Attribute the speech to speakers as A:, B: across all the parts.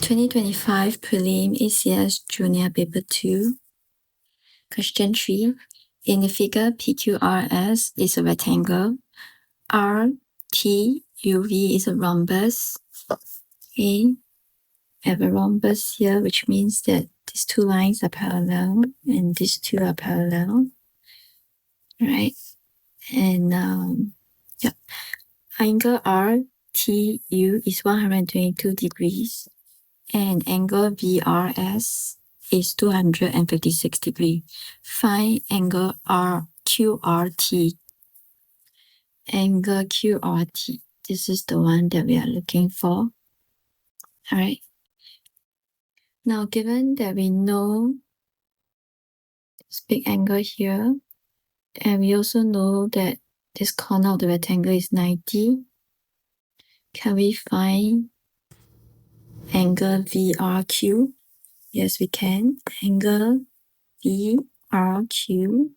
A: 2025 Prelim ACSJ Junior Paper 2. Question 3. In the figure, PQRS is a rectangle. RTUV is a rhombus. Okay. I have a rhombus here, which means that these two lines are parallel and these two are parallel. Right? And angle RTU is 122 degrees. And angle VRS is 256 degrees. Find angle QRT. Angle QRT. This is the one that we are looking for. All right. Now, given that we know this big angle here, and we also know that this corner of the rectangle is 90, can we find angle VRQ? Yes, we can. Angle VRQ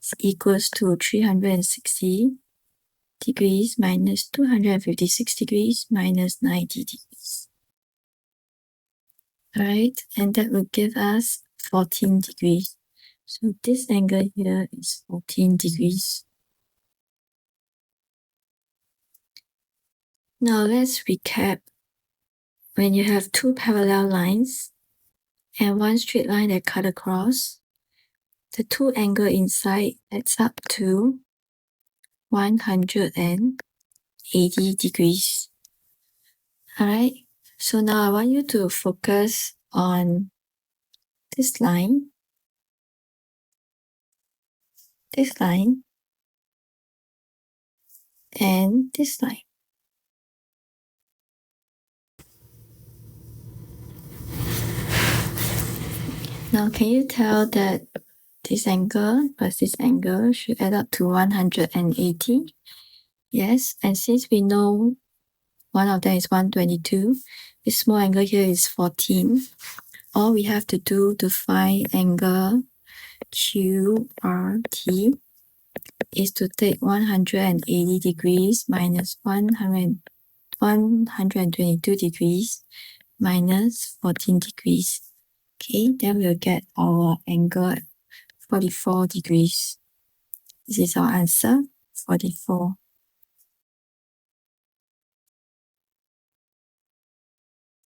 A: is equals to 360 degrees minus 256 degrees minus 90 degrees. Alright, and that will give us 14 degrees. So this angle here is 14 degrees. Now let's recap. When you have two parallel lines and one straight line that cut across, the two angles inside adds up to 180 degrees. Alright, so now I want you to focus on this line, and this line. Now, can you tell that this angle plus this angle should add up to 180? Yes, and since we know one of them is 122, this small angle here is 14. All we have to do to find angle QRT is to take 180 degrees minus 122 degrees minus 14 degrees. Okay, then we'll get our angle 44 degrees. This is our answer, 44.